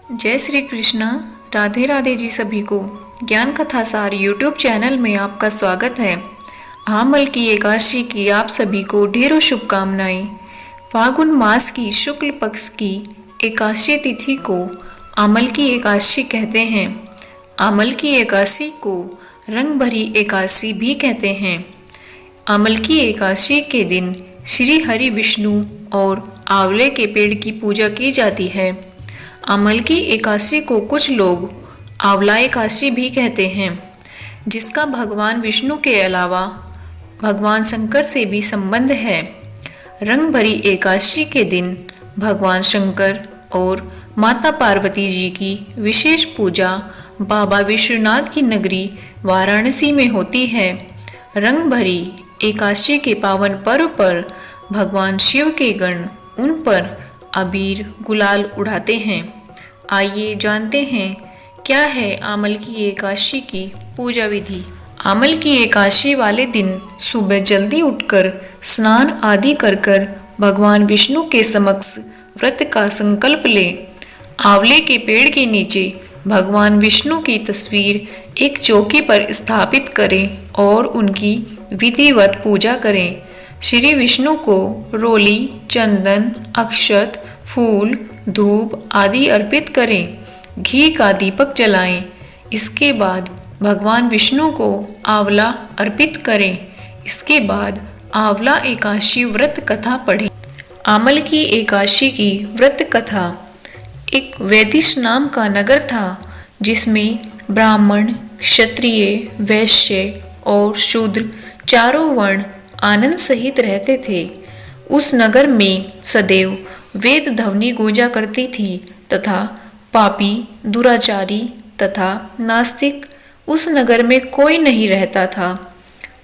जय श्री कृष्णा। राधे राधे जी सभी को। ज्ञान कथा सार यूट्यूब चैनल में आपका स्वागत है। आमल की एकादशी की आप सभी को ढेरों शुभकामनाएं। फागुन मास की शुक्ल पक्ष की एकादशी तिथि को आमल की एकादशी कहते हैं। आमल की एकादशी को रंग भरी एकादशी भी कहते हैं। आमल की एकादशी के दिन श्री हरि विष्णु और आंवले के पेड़ की पूजा की जाती है। आमल की एकादशी को कुछ लोग आंवला एकादशी भी कहते हैं, जिसका भगवान विष्णु के अलावा भगवान शंकर से भी संबंध है। रंग भरी एकादशी के दिन भगवान शंकर और माता पार्वती जी की विशेष पूजा बाबा विश्वनाथ की नगरी वाराणसी में होती है। रंग भरी एकादशी के पावन पर्व पर भगवान शिव के गण उन पर अबीर गुलाल उड़ाते हैं। आइए जानते हैं क्या है आमल की एकादशी की पूजा विधि। आमल की एकादशी वाले दिन सुबह जल्दी उठकर स्नान आदि कर भगवान विष्णु के समक्ष व्रत का संकल्प लें। आंवले के पेड़ के नीचे भगवान विष्णु की तस्वीर एक चौकी पर स्थापित करें और उनकी विधिवत पूजा करें। श्री विष्णु को रोली, चंदन, अक्षत, फूल, धूप आदि अर्पित करें। घी का दीपक जलाएं। इसके बाद भगवान विष्णु को आंवला अर्पित करें। इसके बाद आंवला एकादशी व्रत कथा पढ़ें। आमल की एकादशी की व्रत कथा। एक वैदिश नाम का नगर था, जिसमें ब्राह्मण, क्षत्रिय, वैश्य और शूद्र चारों वर्ण आनंद सहित रहते थे। उस नगर में सदैव वेद ध्वनि गूंजा करती थी तथा पापी, दुराचारी तथा नास्तिक उस नगर में कोई नहीं रहता था।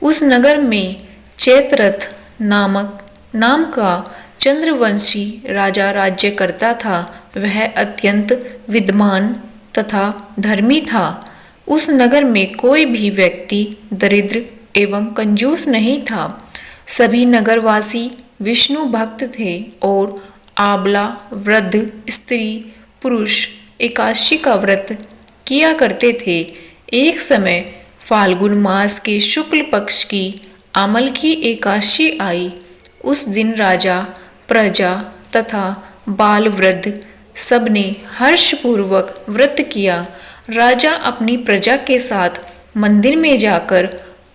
उस नगर में चैत्ररथ नाम का चंद्रवंशी राजा राज्य करता था। वह अत्यंत विद्वान तथा धर्मी था। उस नगर में कोई भी व्यक्ति दरिद्र एवं कंजूस नहीं था। सभी नगरवासी विष्णु भक्त थे और आबला, वृद्ध, स्त्री, पुरुष एकादशी का व्रत किया करते थे। एक समय फाल्गुन मास के शुक्ल पक्ष की आमल की एकादशी आई। उस दिन राजा, प्रजा तथा बाल वृद्ध सबने हर्षपूर्वक व्रत किया। राजा अपनी प्रजा के साथ मंदिर में जाकर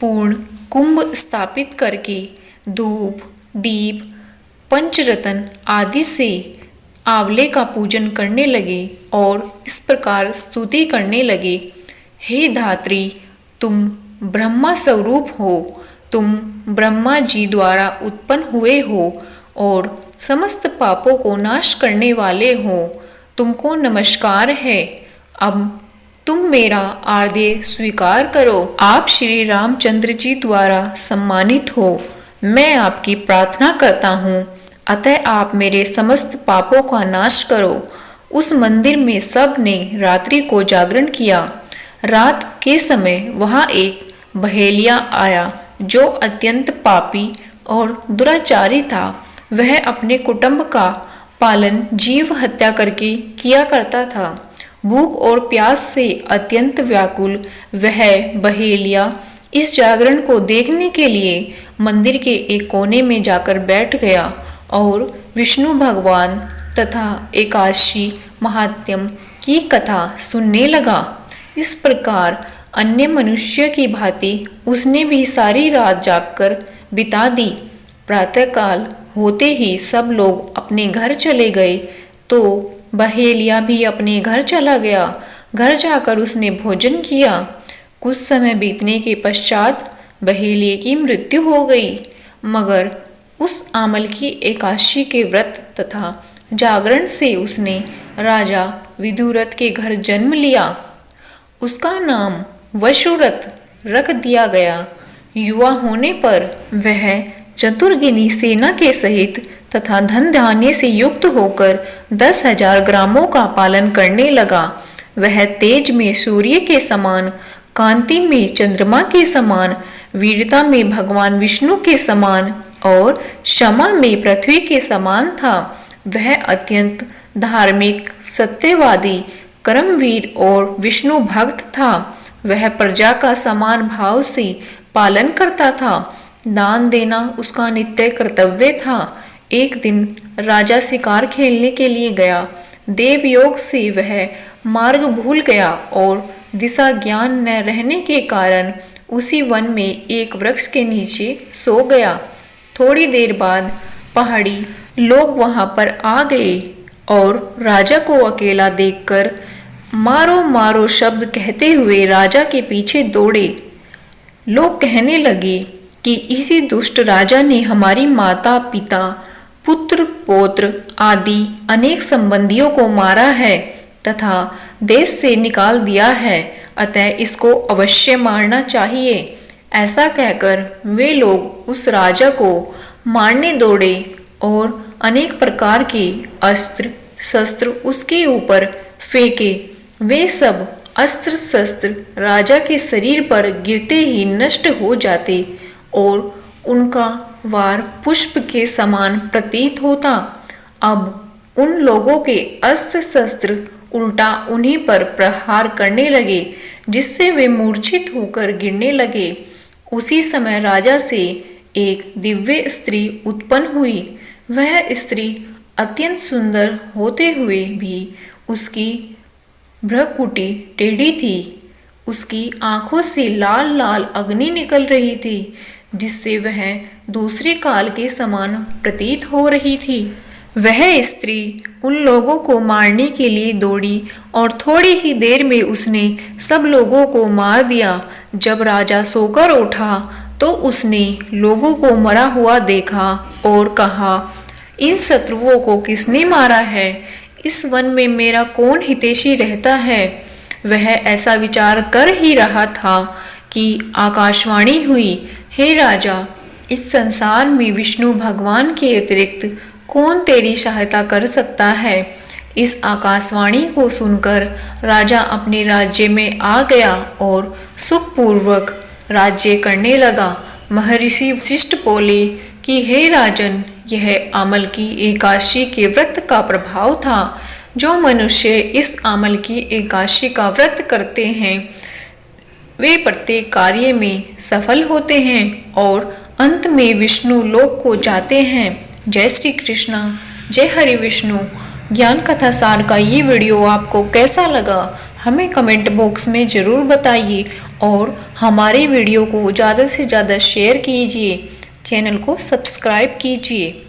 पूर्ण कुंभ स्थापित करके धूप, दीप, पंचरत्न आदि से आंवले का पूजन करने लगे और इस प्रकार स्तुति करने लगे। हे धात्री, तुम ब्रह्मा स्वरूप हो। तुम ब्रह्मा जी द्वारा उत्पन्न हुए हो और समस्त पापों को नाश करने वाले हो। तुमको नमस्कार है। अब तुम मेरा आदेश स्वीकार करो। आप श्री रामचंद्र जी द्वारा सम्मानित हो। मैं आपकी प्रार्थना करता हूँ, अतः आप मेरे समस्त पापों का नाश करो। उस मंदिर में सब ने रात्रि को जागरण किया। रात के समय वहाँ एक बहेलिया आया, जो अत्यंत पापी और दुराचारी था। वह अपने कुटुंब का पालन जीव हत्या करके किया करता था। भूख और प्यास से अत्यंत व्याकुल वह बहेलिया इस जागरण को देखने के लिए मंदिर के एक कोने में जाकर बैठ गया और विष्णु भगवान तथा एकादशी महात्म्य की कथा सुनने लगा। इस प्रकार अन्य मनुष्य की भांति उसने भी सारी रात जागकर बिता दी। प्रातःकाल होते ही सब लोग अपने घर चले गए तो बहेलिया भी अपने घर चला गया। घर जाकर उसने भोजन किया। कुछ समय बीतने के पश्चात बहेलिये की मृत्यु हो गई। मगर उस आमल की एकादशी के व्रत तथा जागरण से उसने राजा विदुरथ के घर जन्म लिया। उसका नाम वशुरथ रख दिया गया। युवा होने पर वह चतुर्गिनी सेना के सहित तथा धन धान्य से युक्त होकर 10,000 ग्रामों का पालन करने लगा। वह तेज में सूर्य के समान, कांति में चंद्रमा के समान, वीरता में भगवान विष्णु के समान और क्षमा में पृथ्वी के समान था। वह अत्यंत धार्मिक, सत्यवादी, कर्मवीर और विष्णु भक्त था। वह प्रजा का समान भाव से पालन करता था। दान देना उसका नित्य कर्तव्य था। एक दिन राजा शिकार खेलने के लिए गया। देवयोग से वह मार्ग भूल गया और दिशा ज्ञान न रहने के कारण उसी वन में एक वृक्ष के नीचे सो गया। थोड़ी देर बाद पहाड़ी लोग वहां पर आ गए और राजा को अकेला देखकर मारो मारो शब्द कहते हुए राजा के पीछे दौड़े। लोग कहने लगे कि इसी दुष्ट राजा ने हमारी माता पिता पुत्र पौत्र आदि अनेक संबंधियों को मारा है तथा देश से निकाल दिया है, अतः इसको अवश्य मारना चाहिए। ऐसा कहकर वे लोग उस राजा को मारने दौड़े और अनेक प्रकार के अस्त्र शस्त्र उसके ऊपर फेंके। वे सब अस्त्र शस्त्र राजा के शरीर पर गिरते ही नष्ट हो जाते और उनका वार पुष्प के समान प्रतीत होता। अब उन लोगों के अस्त्र शस्त्र उल्टा उन्हीं पर प्रहार करने लगे, जिससे वे मूर्छित होकर गिरने लगे। उसी समय राजा से एक दिव्य स्त्री उत्पन्न हुई। वह स्त्री अत्यंत सुंदर होते हुए भी उसकी भ्रुकुटी टेढ़ी थी। उसकी आंखों से लाल लाल अग्नि निकल रही थी, जिससे वह दूसरे काल के समान प्रतीत हो रही थी। वह स्त्री उन लोगों को मारने के लिए दौड़ी और थोड़ी ही देर में उसने सब लोगों को मार दिया। जब राजा सोकर उठा तो उसने लोगों को मरा हुआ देखा और कहा, इन शत्रुओं को किसने मारा है? इस वन में मेरा कौन हितैषी रहता है? वह ऐसा विचार कर ही रहा था कि आकाशवाणी हुई, हे राजा, इस संसार में विष्णु भगवान के अतिरिक्त कौन तेरी सहायता कर सकता है? इस आकाशवाणी को सुनकर राजा अपने राज्य में आ गया और सुखपूर्वक राज्य करने लगा। महर्षि वशिष्ठ बोले कि हे राजन, यह आमल की एकादशी के व्रत का प्रभाव था। जो मनुष्य इस आमल की एकादशी का व्रत करते हैं वे प्रत्येक कार्य में सफल होते हैं और अंत में विष्णु लोक को जाते हैं। जय श्री कृष्णा, जय हरि विष्णु। ज्ञान कथा सार का ये वीडियो आपको कैसा लगा हमें कमेंट बॉक्स में ज़रूर बताइए और हमारे वीडियो को ज़्यादा से ज़्यादा शेयर कीजिए, चैनल को सब्सक्राइब कीजिए।